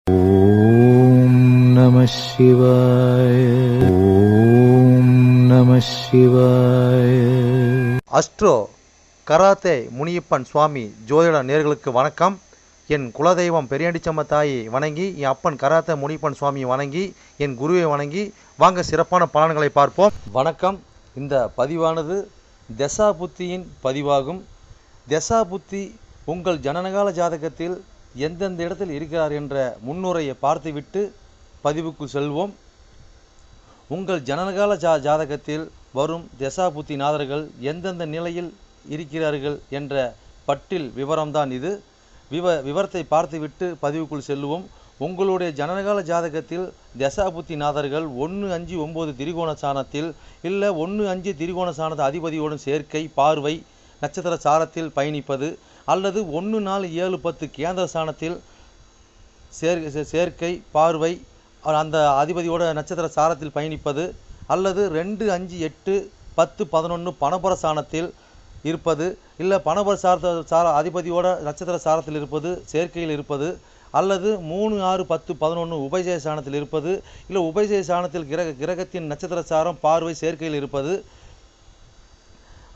ஓம் நம சிவாய. ஓம் நம சிவாய. அஸ்ட்ரோ கராத்தே முனியப்பன் சுவாமி ஜோதிட நேயர்களுக்கு வணக்கம். என் குலதெய்வம் பெரியாண்டிச்சம்ம தாயை வணங்கி, என் அப்பன் கராத்தே முனியப்பன் சுவாமியை வணங்கி, என் குருவை வணங்கி வாங்க சிறப்பான பலன்களை பார்ப்போம். வணக்கம். இந்த பதிவானது தசா புத்தியின் பதிவாகும். தசா புத்தி உங்கள் ஜனனகால ஜாதகத்தில் எந்தெந்த இடத்தில் இருக்கிறார் என்ற முன்னுரையை பார்த்துவிட்டு பதிவுக்கு செல்வோம். உங்கள் ஜனனகால ஜாதகத்தில் வரும் தசா புத்தி நாதர்கள் எந்தெந்த நிலையில் இருக்கிறார்கள் என்ற பட்டியல் விவரம்தான் இது. விவரத்தை பார்த்துவிட்டு பதிவுக்குள் செல்வோம். உங்களுடைய ஜனனகால ஜாதகத்தில் தசா புத்தி நாதர்கள் 1-5-9 திரிகோண சாணத்தில் இல்லை 1-5 திரிகோண சாணத அதிபதியோடும் சேர்க்கை, பார்வை, நட்சத்திர சாரத்தில் பயணிப்பது, அல்லது 1-4-7-10 கேந்திர சாணத்தில் சேர்க்கை, பார்வை, அந்த அதிபதியோட நட்சத்திர சாரத்தில் பயணிப்பது, அல்லது 2-5-8-10-11 பணபர சாணத்தில் இருப்பது, இல்லை பணபர அதிபதியோட நட்சத்திர சாரத்தில் இருப்பது, சேர்க்கையில் இருப்பது, அல்லது 3-6-10-11 உபஜய சாணத்தில் இருப்பது, இல்லை உபஜய சாணத்தில் கிரகத்தின் நட்சத்திர சாரம், பார்வை, சேர்க்கையில் இருப்பது,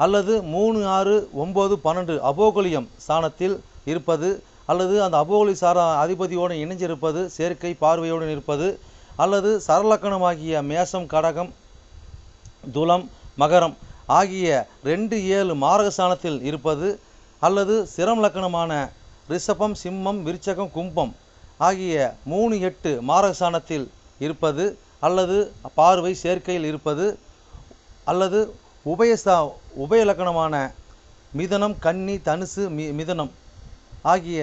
அல்லது 3-6-9-12 அபோகலியம் சாணத்தில் இருப்பது, அல்லது அந்த அபோகலி சார அதிபதியோடு இணைஞ்சிருப்பது, சேர்க்கை, பார்வையோடு இருப்பது, அல்லது சரலக்கணமாகிய மேசம், கடகம், துலம், மகரம் ஆகிய 2-7 மாரக சாணத்தில் இருப்பது, அல்லது சிரம் லக்கணமான ரிஷபம், சிம்மம், விருச்சகம், கும்பம் ஆகிய 3-8 மாரக சாணத்தில் இருப்பது, அல்லது பார்வை, சேர்க்கையில் இருப்பது, அல்லது உபய லக்கணமான மிதனம், கன்னி, தனுசு, மிதனம் ஆகிய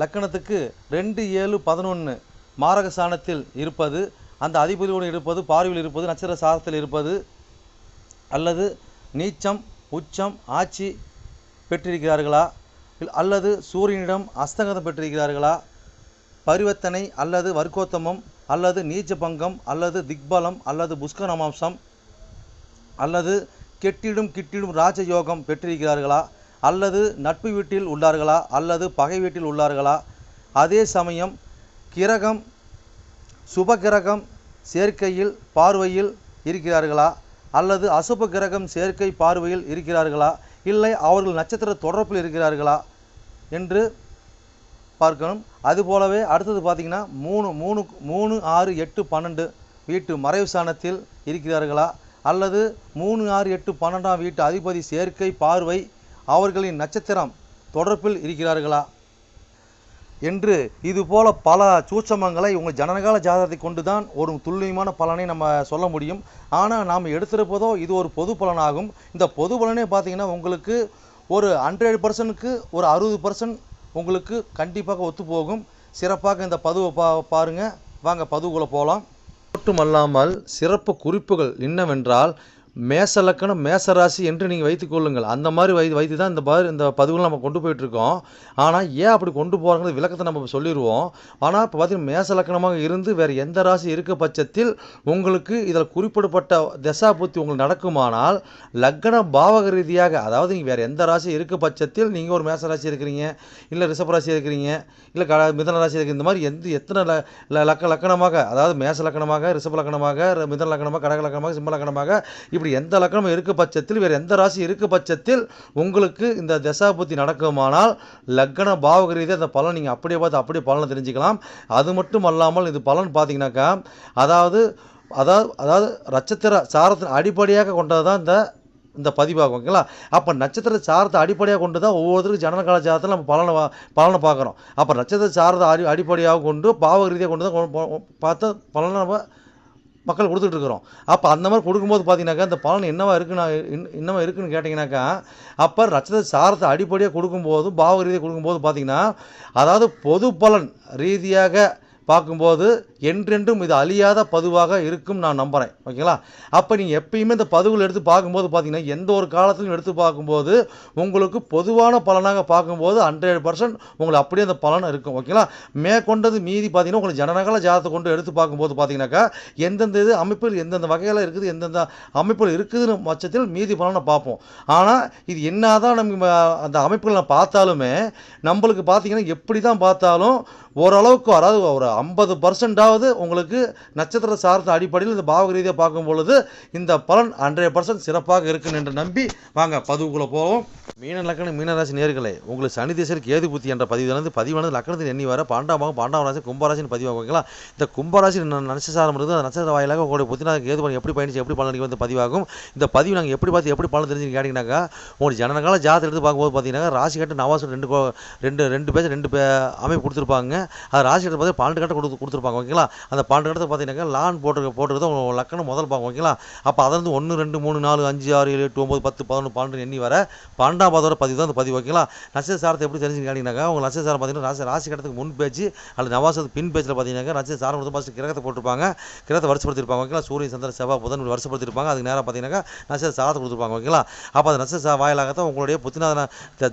லக்கணத்துக்கு 2-7-11 மாரக சாணத்தில் இருப்பது, அந்த அதிபதியோடு இருப்பது, பார்வையில் இருப்பது, நட்சத்திர சாரத்தில் இருப்பது, அல்லது நீச்சம், உச்சம், ஆட்சி பெற்றிருக்கிறார்களா, அல்லது சூரியனிடம் அஸ்தங்கதம் பெற்றிருக்கிறார்களா, பரிவர்த்தனை அல்லது வர்க்கோத்தமம், அல்லது நீச்ச பங்கம், அல்லது திக்பலம், அல்லது புஷ்கரமாம்சம், அல்லது கிட்டிடும் ராஜயோகம் பெற்றிருக்கிறார்களா, அல்லது நட்பு வீட்டில் உள்ளார்களா, அல்லது பகை வீட்டில் உள்ளார்களா, அதே சமயம் கிரகம் சுப கிரகம் சேர்க்கையில் பார்வையில் இருக்கிறார்களா, அல்லது அசுப கிரகம் சேர்க்கை பார்வையில் இருக்கிறார்களா, இல்லை அவர்கள் நட்சத்திர தொடர்பில் இருக்கிறார்களா என்று பார்க்கணும். அதுபோலவே அடுத்தது பார்த்திங்கன்னா 3-6-8-12 வீட்டு மறைவு சாணத்தில் இருக்கிறார்களா, அல்லது 3-6-8-12 வீட்டு அதிபதி சேர்க்கை, பார்வை அவர்களின் நட்சத்திரம் தொடர்பில் இருக்கிறார்களா என்று இதுபோல பல சூட்சமங்களை உங்கள் ஜனனகால ஜாதகத்தை கொண்டு தான் ஒரு துல்லியமான பலனை நம்ம சொல்ல முடியும். ஆனால் நாம் எடுத்திருப்பதோ இது ஒரு பொது பலனாகும். இந்த பொது பலனே பார்த்திங்கன்னா உங்களுக்கு ஒரு 100%க்கு ஒரு 60% உங்களுக்கு கண்டிப்பாக ஒத்துப்போகும். சிறப்பாக இந்த பதிவை பாருங்கள். வாங்க பதிவுக்குள்ளே போகலாம். மட்டுமல்லாமல் சிறப்பு குறிப்புகள் என்னவென்றால், மேச லக்கணம், மேசராசி என்று நீங்கள் வைத்துக்கொள்ளுங்கள். அந்த மாதிரி வைத்து தான் இந்த பதிவுகள் நம்ம கொண்டு போயிட்டுருக்கோம். ஆனால் ஏன் அப்படி கொண்டு போகிறாங்க விளக்கத்தை நம்ம சொல்லிடுவோம். ஆனால் இப்போ பார்த்தீங்கன்னா மேச லக்கணமாக இருந்து வேறு எந்த ராசி இருக்க பட்சத்தில் உங்களுக்கு இதில் குறிப்பிடப்பட்ட தசா புத்தி உங்களுக்கு நடக்குமானால், லக்கண பாவக ரீதியாக, அதாவது நீங்கள் வேறு எந்த ராசி இருக்க பட்சத்தில் நீங்கள் ஒரு மேச ராசி இருக்கிறீங்க, இல்லை ரிஷபராசி இருக்கிறீங்க, இல்லை மிதன ராசி இருக்கிற, இந்த மாதிரி எத்தனை லக்கணமாக, அதாவது மேச லக்கணமாக, ரிஷப லக்கணமாக, மிதன லக்கணமாக, கடக லக்கணமாக, சிம்ம லக்கணமாக, இப்படி எந்த லக்கணம் இருக்க பட்சத்தில் வேறு எந்த ராசி இருக்க பட்சத்தில் உங்களுக்கு இந்த தசா புத்தி நடக்குமானால் லக்கண பாவக ரீதியாக அந்த பலன் நீங்கள் அப்படியே பார்த்து அப்படியே பலனை தெரிஞ்சுக்கலாம். அது மட்டும் அல்லாமல் இது பலன் பார்த்தீங்கன்னாக்கா, அதாவது நட்சத்திர சாரத்தின் அடிப்படையாக கொண்டது தான் இந்த பதிவாகும். ஓகேங்களா? அப்போ நட்சத்திர சாரத்தை அடிப்படையாக கொண்டு தான் ஒவ்வொருத்தருக்கும் ஜனனகால ஜாதகத்தில் நம்ம பலனை பார்க்குறோம். அப்போ நட்சத்திர சாரத்தை அடிப்படையாக கொண்டு பாவக ரீதியாக கொண்டு தான் பார்த்து பலனை நம்ம மக்கள் கொடுத்துட்ருக்குறோம். அப்போ அந்த மாதிரி கொடுக்கும்போது பார்த்தீங்கன்னாக்கா இந்த பலன் என்னவா இருக்குன்னு கேட்டிங்கனாக்கா, அப்போ நட்சத்திர சாரத்தை அடிப்படையாக கொடுக்கும்போது பாவக ரீதியாக கொடுக்கும்போது பார்த்தீங்கன்னா, அதாவது பொது பலன் ரீதியாக பார்க்கும்போது என்றென்றும் இது அழியாத பதிவாக இருக்கும் நான் நம்புகிறேன். ஓகேங்களா? அப்போ நீங்கள் எப்பயுமே இந்த பதிவுகள் எடுத்து பார்க்கும்போது பார்த்தீங்கன்னா, எந்த ஒரு காலத்திலும் எடுத்து பார்க்கும்போது உங்களுக்கு பொதுவான பலனாக பார்க்கும்போது 100% உங்களுக்கு அப்படியே அந்த பலன் இருக்கும். ஓகேங்களா? மேற்கொண்டது மீதி பார்த்தீங்கன்னா, உங்களுக்கு ஜனனகால ஜாதகத்தை கொண்டு எடுத்து பார்க்கும்போது பார்த்தீங்கன்னாக்கா, எந்தெந்த இது அமைப்பில் எந்தெந்த வகையில் இருக்குது, எந்தெந்த அமைப்பில் இருக்குதுன்னு பட்சத்தில் மீதி பலனை பார்ப்போம். ஆனால் இது என்னதான் நம்ம அந்த அமைப்புகளை பார்த்தாலுமே நம்மளுக்கு பார்த்தீங்கன்னா, எப்படி தான் பார்த்தாலும் ஓரளவுக்கு, அதாவது ஒரு 50%ஆவது உங்களுக்கு நட்சத்திர சார்ந்த அடிப்படையில் இந்த பாவக ரீதியாக பார்க்கும் பொழுது இந்த பலன் 100% சிறப்பாக இருக்குன்னு என்று நம்பி வாங்க பதிவுக்குள்ளே போவோம். மீன லக்கணம் மீனராசி நேயர்களே, உங்களுக்கு சனி திசையில் கேது புத்தி என்ற பதிவானது லக்கணத்தில் எண்ணி வர பாண்டாம் ராசி கும்பராசின்னு பதிவாக ஓகேங்களா? இந்த கும்பராசி நட்சத்திரம் இருக்குது. அந்த நட்சத்திர வாயிலாக உங்களுடைய புத்தினாக கேது பலன் எப்படி பயணிச்சு எப்படி பலன் வந்து பதிவாகும். இந்த பதிவு நாங்கள் எப்படி பார்த்து எப்படி பலன் தெரிஞ்சுன்னு கேட்டிங்கன்னாக்கா, உங்களுக்கு ஜனனகால ஜாதகத்தை எடுத்து பார்க்கும்போது பார்த்தீங்கன்னா, ராசி கட்டு நவாசம் ரெண்டு அமைப்பு கொடுத்துருப்பாங்க. அது ராசி கட்டை பார்த்து 12 கட்டை கொடுத்துருப்பாங்க. ஓகேங்களா? அந்த 12 கட்டத்தை பார்த்தீங்கன்னா லான் போட்டுருக்கிறது உங்கள் லக்கணம் முதல் பார்க்கும். ஓகேங்களா? அப்போ அதிலிருந்து 1 2 3 4 5 6 7 8 9 10 11 12 எண்ணி வர 12ஆம் பாதோட பதிவு தான் அந்த பதிவு. ஓகேங்களா? நட்சத்திர சாரத்தை எப்படி தெரிஞ்சுன்னு கேட்டிங்கன்னாக்கா, உங்கள் நட்சத்திர சாரம் பார்த்தீங்கன்னா ராசி கட்டத்துக்கு முன் பேச்சு அல்லது நவாசத்துக்கு பின் பேச்சில் பார்த்தீங்கன்னா நட்சத்திர சாரம் வந்து ஃபஸ்ட்டு கிரகத்தை போட்டிருப்பாங்க, கிரகத்தை வருஷப்படுத்திருப்பாங்க. ஓகேங்களா? சூரியன் சந்திரன் செவ்வாய் புதன் வருஷப்படுத்திருப்பாங்க. அதுக்கு நேரம் பார்த்தீங்கன்னா நட்சத்திர சாரத்தை கொடுத்துருப்பாங்க. ஓகேங்களா? அப்போ அந்த நட்சத்திர வாயிலாகத்தான் உங்களுடைய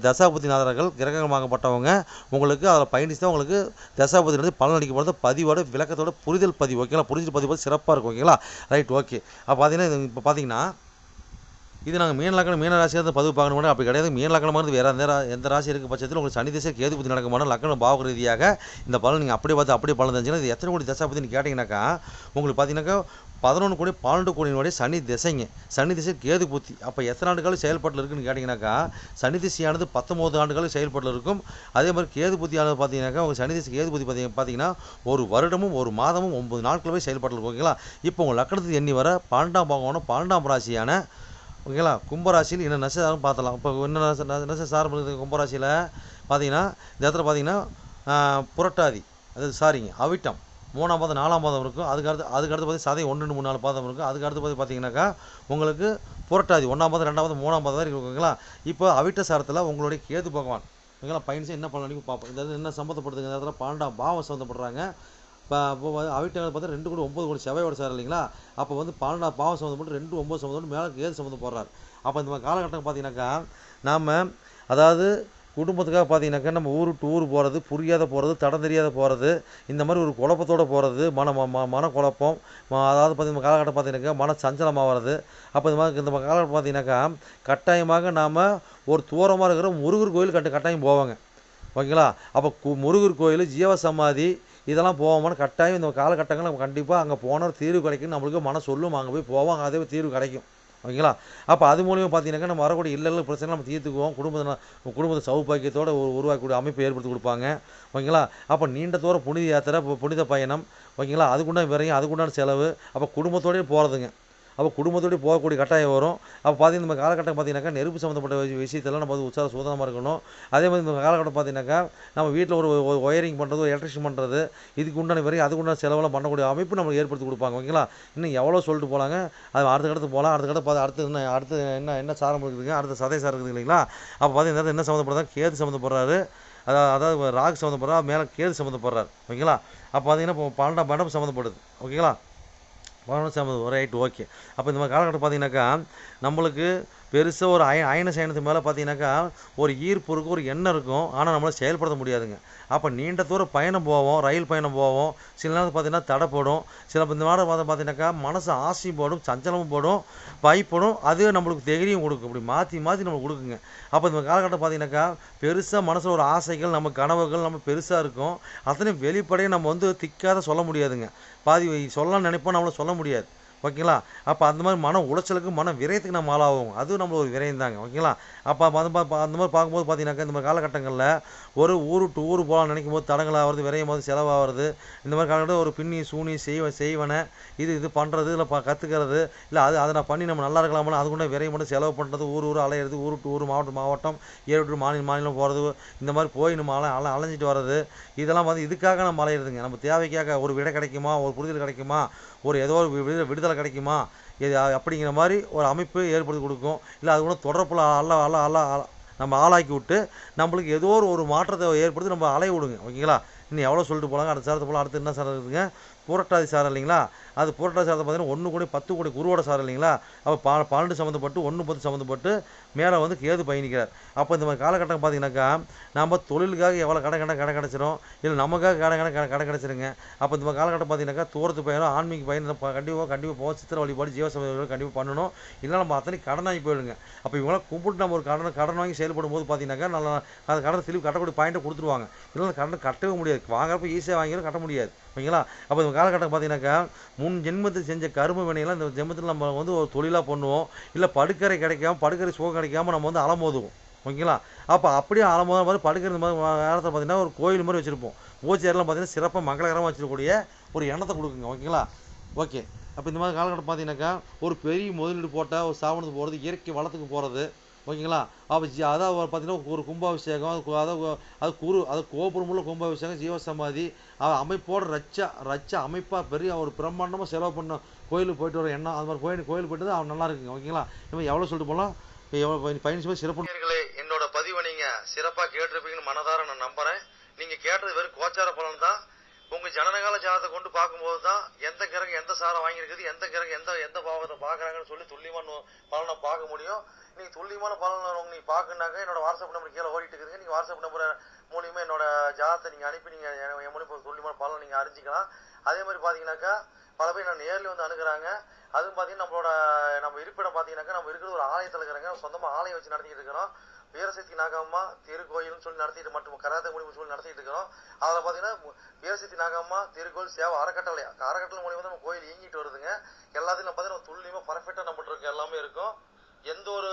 தசா புத்திநாதர்கள் கிரகமாகப்பட்டவங்க உங்களுக்கு அதில் பயணிச்சு தான் உங்களுக்கு தசா புத்தி பலன் அளிக்கப்படுறது பதிவோட விளக்கத்தோட புரிதல் பதிவு. ஓகேங்களா? புரிதல் பதிவு சிறப்பாக இருக்கும். ஓகேங்களா? Right, okay. அப்போ பார்த்தீங்கன்னா இப்போ பார்த்தீங்கன்னா இது நாங்கள் மீன லக்கணம் மீன ராசியாக பதிவு பார்க்கணும். அப்படி கிடையாது. மீன லக்கணமானது வேறு எந்த ராசி இருக்க பட்சத்தில் உங்களுக்கு சனி திசை கேது புத்தி நடக்குமான லக்கணம் பாவக ரீதியாக இந்த பலன் நீங்கள் அப்படியே பார்த்து அப்படியே பலன் தெரிஞ்சுன்னா இது எத்தனை கோடி தசா பற்றின்னு கேட்டிங்கனாக்கா, உங்களுக்கு பார்த்தீங்கன்னாக்கா 11 கோடி 12 கோடியினுடைய சனி திசைங்க. சனி திசை கேது புத்தி. அப்போ எத்தனை ஆண்டுகள் செயல்பாட்டில் இருக்குன்னு கேட்டிங்கனாக்கா, சனி திசையானது 19 ஆண்டுகள் செயல்பாட்டில் இருக்கும். அதே மாதிரி கேது புத்தியானது பார்த்தீங்கன்னாக்கா, உங்கள் சனி திசை கேது புத்தி பார்த்தீங்கன்னா 1 வருடமும் 1 மாதமும் 9 நாட்களவே செயல்பாட்டில் இருக்கும். ஓகேங்களா? இப்போ உங்கள் லக்கணத்துக்கு எண்ணி வர 12ஆம் பாகமான 12ஆம் ராசியான ஓகேங்களா கும்பராசியில் என்ன நட்சத்திரம் பார்த்தலாம். இப்போ என்ன நட்சத்திர சாரம் இருக்குது கும்பராசியில் பார்த்தீங்கன்னா, இந்த இடத்துல பார்த்தீங்கன்னா புரட்டாதி, அவிட்டம் 3ஆம் பாதம் 4ஆம் பாதம் இருக்கும். அதுக்கடுத்து பார்த்தீங்கன்னா சதை 1 2 3 4 பாதம் இருக்கும். அதுக்கடுத்து பார்த்தீங்கன்னாக்கா உங்களுக்கு புரட்டாதி 1ஆம் பாதம் 2ஆம் பாதம் 3ஆம் பாதம் வரைக்கும் இருக்குங்களா? இப்போ அவிட்ட சாரத்தில் உங்களுடைய கேது பகவான் ஓகேங்களா பயணிச்சு என்ன பண்ணணும் பார்ப்போம். இந்த என்ன சம்மந்தப்படுத்துங்க, இந்த இடத்துல 12ஆம் பாவம் சம்மந்தப்படுறாங்க. இப்போ அவிட்டங்கள் பார்த்தா 2 கோடி 9 கோடி செவ்வாயோட சார் இல்லைங்களா? அப்போ வந்து 12ஆம் பாவம் சம்மந்தப்பட்டு 2 9 சம்மந்தப்பட்டு மேலே கேது சம்மந்தம் போடுறாரு. அப்போ இந்த மாதிரி காலகட்டம் பார்த்தீங்கன்னாக்கா நாம் அதாவது குடும்பத்துக்காக பார்த்தீங்கன்னாக்கா நம்ம ஊர் போகிறது, புரியாத போகிறது, தடம் தெரியாத போகிறது, இந்த மாதிரி ஒரு குழப்பத்தோடு போகிறது, மன குழப்பம், அதாவது பார்த்தீங்கன்னா காலகட்டம் பார்த்தீங்கன்னாக்கா மன சஞ்சலமாகிறது. அப்போ இந்த காலகட்டம் பார்த்தீங்கன்னாக்கா கட்டாயமாக நாம் ஒரு தூரமாக இருக்கிற முருகர் கோயில் கட்டாயம் போவாங்க. ஓகேங்களா? அப்போ முருகர் கோயில், ஜீவசமாதி இதெல்லாம் போவோம்னா கட்டாயம் இந்த காலகட்டங்கள் நம்ம கண்டிப்பாக அங்கே போனால் தீர்வு கிடைக்கும். நம்மளுக்கு மனம் சொல்லும், அங்கே போய் போவாங்க, அதே தீர்வு கிடைக்கும். ஓகேங்களா? அப்போ அது மூலியமாக பார்த்தீங்கன்னாக்கா நம்ம வரக்கூடிய இல்லைல்ல பிரச்சனை நம்ம தீர்த்துக்குவோம். குடும்பத்தை சௌபாக்கியத்தோடு உருவாக்கக்கூடிய அமைப்பை ஏற்படுத்தி கொடுப்பாங்க. ஓகேங்களா? அப்போ நீண்ட தூரம் புனித யாத்திரை, புனித பயணம், ஓகேங்களா? அதுக்குண்டான விரையும், அதுக்குண்டான செலவு, அப்போ குடும்பத்தோடய போகிறதுங்க. அப்போ குடும்பத்தோடு போகக்கூடிய கட்டாயம் வரும். அப்போ பார்த்தீங்கன்னா இந்த காலகட்டம் பார்த்தீங்கன்னாக்கா நெருப்பு சம்மந்தப்பட்ட விஷயத்தெல்லாம் நம்ம வந்து உற்சாக சூதனமாக இருக்கணும். அதே மாதிரி இந்த காலகட்டம் பார்த்தீங்கன்னாக்கா நம்ம வீட்டில் ஒரு ஒயரிங் பண்ணுறது, ஒரு எலக்ட்ரிஷன் பண்ணுறது, இதுக்கு உண்டான வரையும் அதுக்குண்டான செலவெல்லாம் பண்ணக்கூடிய அமைப்பு நம்மளுக்கு ஏற்படுத்தி கொடுப்பாங்க. ஓகேங்களா? இன்னும் எவ்வளோ சொல்லிட்டு போகலாங்க. அது அடுத்த கடத்து போகலாம். அடுத்து என்ன சாரம் இருக்குதுங்க, அடுத்த சதை சாரம் இருக்குது இல்லைங்களா? அப்போ பார்த்தீங்கன்னா என்ன சம்மந்தப்படுறதா கேது சம்மந்தப்படுறாரு, அதாவது ராகு சம்மந்தப்படுறாரு, மேலே கேது சம்மந்தப்படுறாரு. ஓகேங்களா? அப்போ பார்த்தீங்கன்னா இப்போ 12ஆம் படம் சம்மந்தப்படுது. ஓகேங்களா? Right, okay. அப்போ இந்த மாதிரி காலகட்டம் பார்த்தீங்கன்னாக்கா நம்மளுக்கு பெருசாக ஒரு அயன சயனத்துக்கு மேலே பார்த்தீங்கன்னாக்கா ஒரு ஈர்ப்பு இருக்கும், ஒரு எண்ணம் இருக்கும். ஆனால் நம்மளால் செயல்படுத்த முடியாதுங்க. அப்போ நீண்ட தூரம் பயணம் போவோம், ரயில் பயணம் போவோம். சில நேரம் பார்த்தீங்கன்னா தடைப்படும். இந்த மாதிரி பார்த்தீங்கன்னாக்கா மனசு ஆசையும் போடும், சஞ்சலமும் போடும், பயப்படும். அது நம்மளுக்கு தைரியம் கொடுக்கும். இப்படி மாற்றி நம்மளுக்கு கொடுக்குங்க. அப்போ இந்த காலகட்டம் பார்த்தீங்கன்னாக்கா பெருசாக மனசில் ஒரு ஆசைகள், நம்ம கனவுகள் நம்ம பெருசாக இருக்கும். அத்தனையும் வெளிப்படையை நம்ம வந்து திக்காத சொல்ல முடியாதுங்க. பாதி சொல்லலாம்னு நினைப்போம், நம்மளால் சொல்ல முடியாது. ஓகேங்களா? அப்போ அந்த மாதிரி மன உளைச்சலுக்கு, மன விரயத்துக்கு நம்ம ஆளாகும். அதுவும் நம்ம ஒரு விரயம் தாங்க. ஓகேங்களா? அப்போ அந்த மாதிரி பார்க்கும்போது பார்த்தீங்கன்னாக்கா இந்த மாதிரி காலகட்டங்களில் ஒரு ஊர் போகலான்னு நினைக்கும் போது தடங்களாகிறது, விரயமாவது, செலவாகிறது. இந்த மாதிரி காலகட்டம் ஒரு பின்னி சூனி செய்வனை இது பண்ணுறது, இல்லை கற்றுக்கிறது, இல்லை அதை நான் பண்ணி நம்ம நல்லா இருக்கலாமா, அதுக்குள்ள விரையும் மட்டும் செலவு பண்ணுறது, ஊர் அலையிறது, ஊர் மாவட்டம் ஏழு மாநிலம் போகிறது, இந்த மாதிரி போய் நம்ம அலைஞ்சிட்டு வர்றது, இதெல்லாம் வந்து இதுக்காக நம்ம அலையிறதுங்க. நம்ம தேவைக்காக ஒரு விடை கிடைக்குமா, ஒரு புரிதல் கிடைக்குமா, ஒரு ஏதோ ஒரு விடுதலை கிடைக்குமா, இது அப்படிங்கிற மாதிரி ஒரு அமைப்பு ஏற்படுத்தி கொடுக்கும். இல்லை அது கூட தொடர்பில் நம்ம ஆளாக்கி விட்டு நம்மளுக்கு ஏதோ ஒரு மாற்றத்தை ஏற்படுத்தி நம்ம அலைய விடுங்க. ஓகேங்களா? இன்னும் எவ்வளோ சொல்லிட்டு போகலாங்க. அடுத்த சாரத்தை போகலாம். அடுத்து என்ன சார் இருக்குதுங்க, புரட்டாதி சாரம் இல்லைங்களா, அது புரட்டாதி சாரத்தை பார்த்தீங்கன்னா 1 கோடி 10 கோடி குருவோட சாரம் இல்லைங்களா. அப்போ 12 சம்மந்தப்பட்டு 1 10 சம்மந்தப்பட்டு மேலே வந்து கேது பயணிக்கிறார். அப்போ இந்த மாதிரி காலகட்டம் பார்த்தீங்கன்னாக்கா நம்ம தொழிலுக்காக எவ்வளோ கடை கிடச்சிரும், இல்லை நமக்காக கடை கிடச்சிருங்க. அப்போ இந்த மாதிரி காலகட்டம் பார்த்தீங்கன்னாக்கா தூரத்து பயணம், ஆன்மீக பயணம் கண்டிப்பாக போவோம். சித்திரை வழிபாடு ஜீவசமயம் கண்டிப்பாக பண்ணணும். இல்லைனா நம்ம அத்தனை கடனாகி போயிடுங்க. அப்போ இவங்களாம் கும்பிட்டு நம்ம ஒரு கடன் வாங்கி செயல்படும் போது பார்த்தீங்கன்னாக்கா நல்லா அந்த கடனை திருப்பி கட்டக்கூடிய பாயிண்ட்டை கொடுத்துருவாங்க. இல்லைன்னா கடன் கட்டவே முடியாது. வாங்குறப்ப ஈஸியாக வாங்கிடும், கட்ட முடியாது. ஓகேங்களா. அப்போ இந்த காலகட்டம் பார்த்தீங்கன்னாக்கா முன் ஜென்மத்தில் செஞ்ச கரும வினையெல்லாம் இந்த ஜென்மத்தில் நம்ம வந்து ஒரு தொழிலாக பண்ணுவோம். இல்லை படுக்கரை கிடைக்காம, படுக்கரை சுகம் கிடைக்காம நம்ம வந்து அலமோதுவோம். ஓகேங்களா. அப்போ அப்படியே அலமோத மாதிரி படுக்கிற மாதிரி நேரத்தில் பார்த்தீங்கன்னா ஒரு கோயில் மாதிரி வச்சுருப்போம். பூஜையெல்லாம் பார்த்தீங்கன்னா சிறப்பாக மங்களகரமாக வச்சிருக்கக்கூடிய ஒரு எண்ணத்தை கொடுக்குங்க. ஓகேங்களா. ஓகே. அப்போ இந்த மாதிரி காலகட்டம் பார்த்தீங்கன்னாக்கா ஒரு பெரிய முதலீடு போட்டால் ஒரு ஸ்தாபனத்துக்கு போகிறது, இயற்கை வளத்துக்கு போகிறது. ஓகேங்களா. அப்போ அதாவது பார்த்தீங்கன்னா ஒரு கும்பாபிஷேகம், அது கோபுரமுள்ள கும்பாபிஷேகம், ஜீவசமாதி அமைப்போட ரச்ச அமைப்பாக பெரிய ஒரு பிரம்மாண்டமாக செலவு பண்ண கோயிலுக்கு போயிட்டு வர எண்ணம், அது மாதிரி கோயில் போயிட்டு தான் நல்லா இருக்குங்க. ஓகேங்களா. நம்ம எவ்வளோ சொல்லிட்டு போகலாம், எவ்வளோ பயணிச்சு போய் சிறப்பு. என்னோட பதிவை நீங்கள் சிறப்பாக கேட்டிருப்பீங்கன்னு மனதார நான் நம்புகிறேன். நீங்கள் கேட்டது வெறும் கோச்சார பலன் தான். உங்கள் ஜனனகால ஜாதகத்தை கொண்டு பார்க்கும்போது தான் எந்த கிரகம் எந்த சாரம் வாங்கியிருக்குது, எந்த கிரகம் எந்த பாவத்தை பார்க்குறாங்கன்னு சொல்லி துல்லியமான பலனை பார்க்க முடியும். நீங்கள் துல்லியமான பலன் நீங்கள் பார்க்கணுன்னாக்க என்னோட வாட்ஸ்அப் நம்பர் கீழே ஓடிட்டு இருக்குதுங்க. நீங்கள் வாட்ஸ்அப் நம்பர் மூலியமாக என்னோட ஜாதகத்தை நீங்கள் அனுப்பி நீங்கள் என் மூலியமாக துல்லியமான பலன் நீங்கள் அறிஞ்சிக்கலாம். அதே மாதிரி பார்த்தீங்கன்னாக்கா பல பேர் நான் நேரில் வந்து அணுகிறாங்க. அதுவும் பார்த்தீங்கன்னா நம்ம இருப்பிடம் பார்த்தீங்கன்னாக்கா நம்ம இருக்கிறது ஒரு ஆலயத்தில் இருக்கிறாங்க. சொந்தமாக ஆலயம் வச்சு நடத்திக்கிட்டு இருக்கிறோம். வீரசக்தி நாகம்மா திருக்கோயில்னு சொல்லி நடத்திட்டு மட்டும் கராத்தே முடிவு சொல்லி நடத்திட்டு இருக்கிறோம். அதில் பார்த்தீங்கன்னா வீரசக்தி நாகம்மா திருக்கோயில் சேவை அறக்கட்டளை மூலியமாக நம்ம கோயில் இயங்கிட்டு வருதுங்க. எல்லாத்தையும் பார்த்தீங்கன்னா துல்லியமாக பர்ஃபெக்டாக நம்மகிட்ட இருக்க எல்லாமே இருக்கும். எந்த ஒரு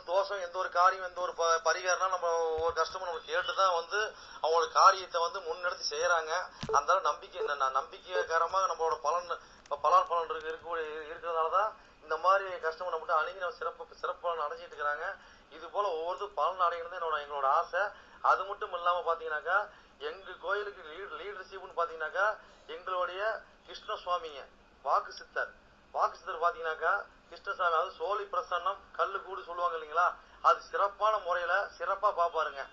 தோஷம், எந்த ஒரு காரியம், எந்த ஒரு பரிகாரம்னா நம்ம ஒரு கஸ்டமர் நம்ம கேட்டு தான் வந்து அவங்களோட காரியத்தை வந்து முன்னெடுத்து செய்கிறாங்க. அந்த நம்பிக்கைக்காரமாக நம்மளோட பலன் இருக்கிறதுனால தான் இந்த மாதிரி கஸ்டமர் நம்மகிட்ட அணுகி நம்ம சிறப்பு பலன் அடைஞ்சிட்டு இருக்கிறாங்க. இது போல ஒவ்வொரு பலன் அடைகிறது எங்களோட ஆசை. அது மட்டும் இல்லாமல் பார்த்தீங்கன்னாக்கா எங்கள் கோயிலுக்கு லீடர்ஷிப்னு பார்த்தீங்கன்னாக்கா எங்களுடைய கிருஷ்ண சுவாமிங்க வாக்கு சித்தர் பார்த்தீங்கன்னாக்கா கிருஷ்ணசாமி, அது சோழி பிரசன்னம் கல்லு கூடு சொல்லுவாங்க இல்லைங்களா, அது சிறப்பான முறையில் சிறப்பாக பார்ப்பாருங்க.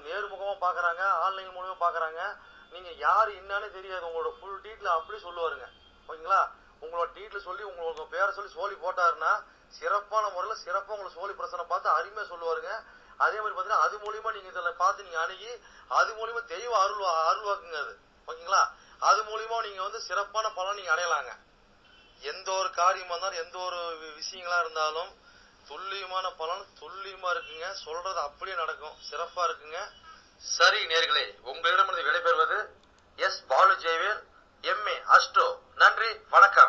நேர்முகமாக பார்க்குறாங்க, ஆன்லைன் மூலமாக பார்க்குறாங்க. நீங்கள் யார் என்னன்னு தெரியாது, உங்களோட ஃபுல் டீட்டெயில் அப்படி சொல்லுவாருங்க. ஓகேங்களா. உங்களோட டீட்டெயில் சொல்லி உங்களுக்கு பேரை சொல்லி சோழி போட்டாருன்னா சிறப்பான முறையில் சிறப்பாக உங்களை சோழி பிரசனை பார்த்து அருமையாக சொல்லுவாருங்க. அதே மாதிரி பார்த்தீங்கன்னா அது மூலியமாக நீங்கள் இதில் பார்த்து நீங்கள் அணுகி அது மூலியமாக தெய்வ அருள்வாக்குங்க அது. ஓகேங்களா. அது மூலியமாக நீங்கள் வந்து சிறப்பான பலன் நீங்கள் அடையலாங்க. எந்த ஒரு காரியமாக இருந்தாலும் எந்த ஒரு விஷயங்களா இருந்தாலும் துல்லியமான பலன் துல்லியமாக இருக்குங்க. சொல்றது அப்படியே நடக்கும், சிறப்பாக இருக்குங்க. சரி நேயர்களே, உங்களிடமிருந்து விடைபெறுவது S. Balu Jayavel, MA astro. நன்றி, வணக்கம்.